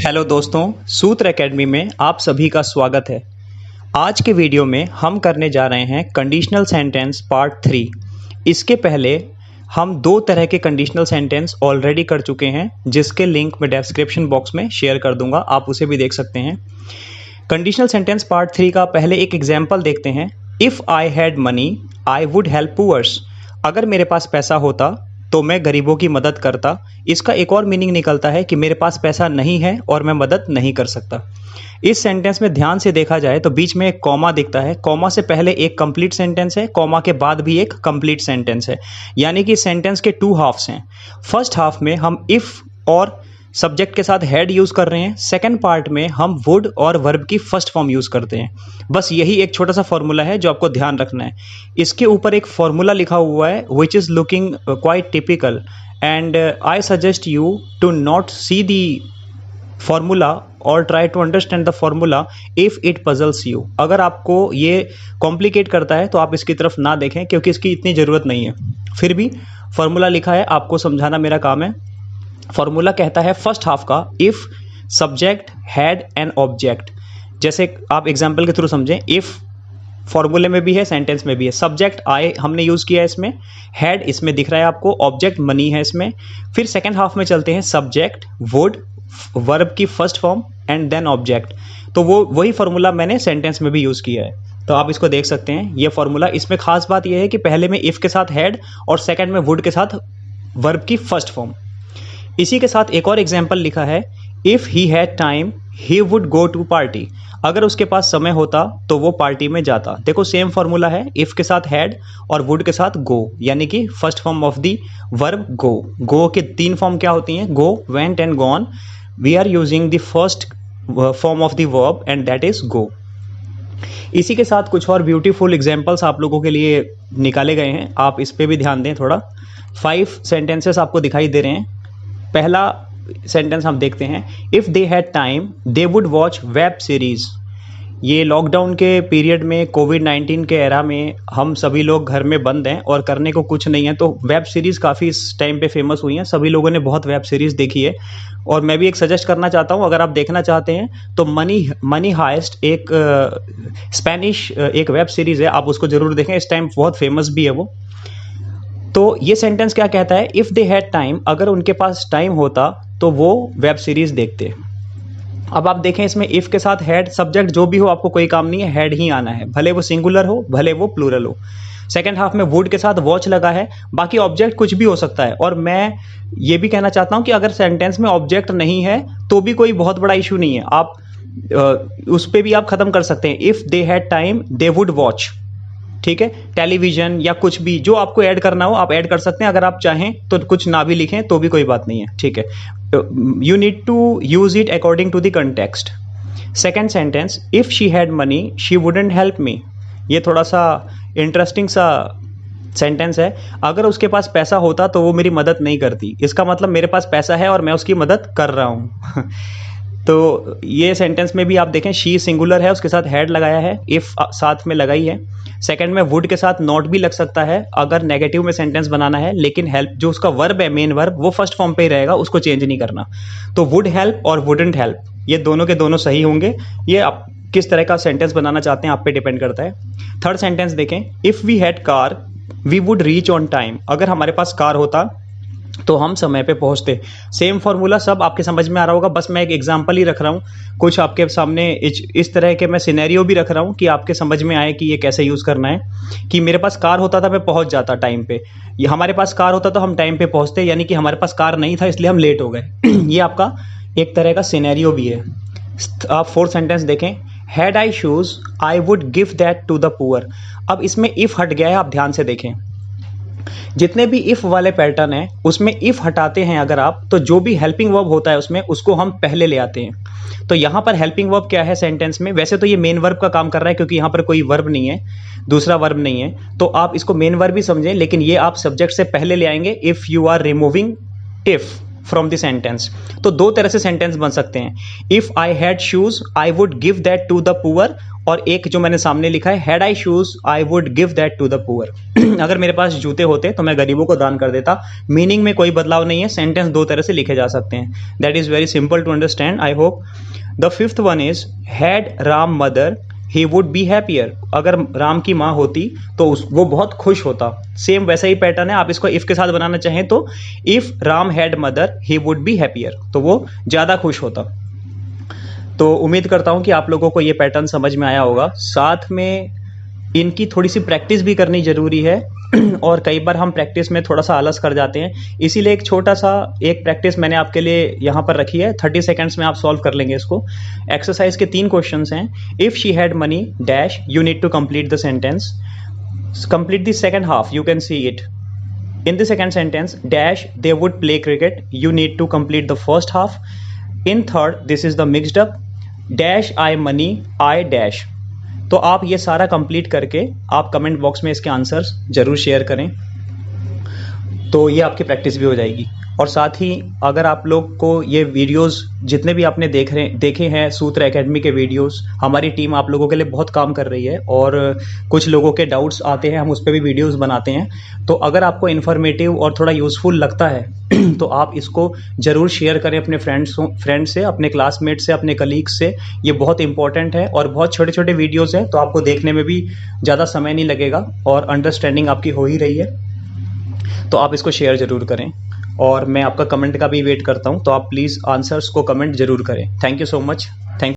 Hello दोस्तों, सूत्र academy में आप सभी का स्वागत है। आज के वीडियो में हम करने जा रहे हैं कंडीशनल सेंटेंस पार्ट 3। इसके पहले हम दो तरह के कंडीशनल सेंटेंस ऑलरेडी कर चुके हैं, जिसके लिंक मैं डिस्क्रिप्शन बॉक्स में शेयर कर दूंगा, आप उसे भी देख सकते हैं। कंडीशनल सेंटेंस पार्ट 3 का पहले एक एग्जाम्पल देखते हैं। If I had money I would help poors. अगर मेरे पास पैसा होता तो मैं गरीबों की मदद करता। इसका एक और मीनिंग निकलता है कि मेरे पास पैसा नहीं है और मैं मदद नहीं कर सकता। इस सेंटेंस में ध्यान से देखा जाए तो बीच में एक कॉमा दिखता है। कॉमा से पहले एक कंप्लीट सेंटेंस है, कॉमा के बाद भी एक कंप्लीट सेंटेंस है, यानी कि सेंटेंस के टू हाफ्स हैं। फर्स्ट हाफ में हम इफ़ और सब्जेक्ट के साथ हैड यूज़ कर रहे हैं। सेकंड पार्ट में हम वुड और वर्ब की फर्स्ट फॉर्म यूज़ करते हैं। बस यही एक छोटा सा फॉर्मूला है जो आपको ध्यान रखना है। इसके ऊपर एक फॉर्मूला लिखा हुआ है which is looking quite typical, and I suggest you to not see the formula और try to understand the formula if it puzzles you. अगर आपको ये कॉम्प्लिकेट करता है तो आप इसकी तरफ ना देखें, क्योंकि इसकी इतनी ज़रूरत नहीं है। फिर भी फॉर्मूला लिखा है, आपको समझाना मेरा काम है। फॉर्मूला कहता है फर्स्ट हाफ का if subject had an object. जैसे आप एग्जाम्पल के थ्रू समझें, इफ़ फॉर्मूले में भी है, सेंटेंस में भी है। सब्जेक्ट आई हमने यूज़ किया है इसमें, हैड इसमें दिख रहा है आपको, ऑब्जेक्ट मनी है इसमें। फिर सेकेंड हाफ में चलते हैं, सब्जेक्ट वुड, वर्ब की first form and then object. तो वही फॉर्मूला मैंने सेंटेंस में भी यूज़ किया है, तो आप इसको देख सकते हैं। ये फॉर्मूला, इसमें खास बात यह है कि पहले में इफ़ के साथ हैड और सेकेंड में वुड के साथ वर्ब की फर्स्ट फॉर्म। इसी के साथ एक और एग्जाम्पल लिखा है, if he had time he would go to party. अगर उसके पास समय होता तो वो पार्टी में जाता। देखो सेम फॉर्मूला है, इफ़ के साथ हैड और वुड के साथ गो, यानी कि first form of the verb go. Go के तीन फॉर्म क्या होती हैं? Go, went and gone. We are using the first form of the verb and that is go. इसी के साथ कुछ और ब्यूटीफुल एग्जाम्पल्स आप लोगों के लिए निकाले गए हैं, आप इस पर भी ध्यान दें थोड़ा। 5 सेंटेंसेस आपको दिखाई दे रहे हैं। पहला सेंटेंस हम देखते हैं, if they had time they would watch web series. ये लॉकडाउन के पीरियड में, कोविड-19 के एरा में हम सभी लोग घर में बंद हैं और करने को कुछ नहीं है, तो वेब सीरीज़ काफ़ी इस टाइम पे फेमस हुई हैं। सभी लोगों ने बहुत वेब सीरीज़ देखी है और मैं भी एक सजेस्ट करना चाहता हूँ, अगर आप देखना चाहते हैं तो मनी हाइस्ट एक स्पेनिश एक वेब सीरीज़ है, आप उसको ज़रूर देखें। इस टाइम बहुत फेमस भी है वो। तो ये सेंटेंस क्या कहता है? इफ़ दे हैड टाइम, अगर उनके पास टाइम होता तो वो वेब सीरीज़ देखते। अब आप देखें इसमें इफ़ के साथ हैड, सब्जेक्ट जो भी हो आपको कोई काम नहीं है, हैड ही आना है, भले वो सिंगुलर हो भले वो प्लूरल हो। सेकेंड हाफ में वुड के साथ वॉच लगा है, बाकी ऑब्जेक्ट कुछ भी हो सकता है। और मैं ये भी कहना चाहता हूँ कि अगर सेंटेंस में ऑब्जेक्ट नहीं है तो भी कोई बहुत बड़ा इशू नहीं है, आप उस पर भी आप ख़त्म कर सकते हैं। If they had time they would watch, ठीक है। टेलीविजन या कुछ भी जो आपको ऐड करना हो आप ऐड कर सकते हैं। अगर आप चाहें तो कुछ ना भी लिखें तो भी कोई बात नहीं है, ठीक है। You need to use it according to the context. Second sentence, if she had money she wouldn't help me. ये थोड़ा सा इंटरेस्टिंग सा सेंटेंस है। अगर उसके पास पैसा होता तो वो मेरी मदद नहीं करती। इसका मतलब मेरे पास पैसा है और मैं उसकी मदद कर रहा हूँ। तो ये सेंटेंस में भी आप देखें, शी सिंगुलर है, उसके साथ हैड लगाया है, इफ़ साथ में लगाई है। सेकंड में वुड के साथ नॉट भी लग सकता है अगर नेगेटिव में सेंटेंस बनाना है, लेकिन हेल्प जो उसका वर्ब है, मेन वर्ब, वो फर्स्ट फॉर्म पे ही रहेगा, उसको चेंज नहीं करना। तो वुड हेल्प और वुडंट हेल्प, ये दोनों के दोनों सही होंगे। ये आप किस तरह का सेंटेंस बनाना चाहते हैं आप पे डिपेंड करता है। थर्ड सेंटेंस देखें, if we had car we would reach on time. अगर हमारे पास कार होता तो हम समय पे पहुंचते। सेम फॉर्मूला सब आपके समझ में आ रहा होगा, बस मैं एक एग्जांपल ही रख रहा हूँ, कुछ आपके सामने इस तरह के मैं सिनेरियो भी रख रहा हूँ कि आपके समझ में आए कि ये कैसे यूज़ करना है। कि मेरे पास कार होता था मैं पहुँच जाता टाइम पे, ये हमारे पास कार होता तो हम टाइम पे पहुँचते, यानी कि हमारे पास कार नहीं था इसलिए हम लेट हो गए। ये आपका एक तरह का सिनेरियो भी है। आप फोर्थ सेंटेंस देखें, had I shoes I would give that to the poor. अब इसमें इफ़ हट गया है, आप ध्यान से देखें। जितने भी इफ़ वाले पैटर्न है उसमें इफ़ हटाते हैं अगर आप, तो जो भी हेल्पिंग वर्ब होता है उसमें उसको हम पहले ले आते हैं। तो यहाँ पर हेल्पिंग वर्ब क्या है सेंटेंस में? वैसे तो ये मेन वर्ब का काम कर रहा है क्योंकि यहाँ पर कोई वर्ब नहीं है, दूसरा वर्ब नहीं है, तो आप इसको मेन वर्ब भी समझें, लेकिन ये आप सब्जेक्ट से पहले ले आएंगे if you are removing if from the sentence. तो दो तरह से सेंटेंस बन सकते हैं, if I had shoes I would give that to the poor, और एक जो मैंने सामने लिखा है, had I shoes I would give that to the poor. अगर मेरे पास जूते होते तो मैं गरीबों को दान कर देता। मीनिंग में कोई बदलाव नहीं है, सेंटेंस दो तरह से लिखे जा सकते हैं। That is very simple to understand, I hope. The fifth one is had Ram mother he would be happier. अगर राम की माँ होती तो वो बहुत खुश होता। सेम वैसा ही पैटर्न है, आप इसको इफ के साथ बनाना चाहें तो if Ram had mother he would be happier, तो वो ज़्यादा खुश होता। तो उम्मीद करता हूँ कि आप लोगों को ये पैटर्न समझ में आया होगा। साथ में इनकी थोड़ी सी प्रैक्टिस भी करनी ज़रूरी है और कई बार हम प्रैक्टिस में थोड़ा सा आलस कर जाते हैं, इसीलिए एक छोटा सा एक प्रैक्टिस मैंने आपके लिए यहाँ पर रखी है। 30 सेकंड्स में आप सॉल्व कर लेंगे इसको। एक्सरसाइज के 3 क्वेश्चंस हैं। If she had money dash, you need to complete the sentence. Complete the second half, you can see it. In the second sentence, dash, they would play cricket. You need to complete the first half. In third, this is the mixed up. Dash, I money, I dash. तो आप ये सारा complete करके आप comment box में इसके answers जरूर share करें, तो ये आपकी प्रैक्टिस भी हो जाएगी। और साथ ही अगर आप लोग को ये वीडियोस जितने भी आपने देखे हैं सूत्र एकेडमी के वीडियोस, हमारी टीम आप लोगों के लिए बहुत काम कर रही है और कुछ लोगों के डाउट्स आते हैं, हम उस पर भी वीडियोस बनाते हैं। तो अगर आपको इन्फॉर्मेटिव और थोड़ा यूज़फुल लगता है तो आप इसको ज़रूर शेयर करें अपने फ्रेंड से, अपने क्लासमेट से, अपने कलीग्स से। ये बहुत इंपॉर्टेंट है और बहुत छोटे छोटे वीडियोज़ हैं, तो आपको देखने में भी ज़्यादा समय नहीं लगेगा और अंडरस्टैंडिंग आपकी हो ही रही है। तो आप इसको शेयर ज़रूर करें और मैं आपका कमेंट का भी वेट करता हूं, तो आप प्लीज़ आंसर्स को कमेंट ज़रूर करें। Thank you so much.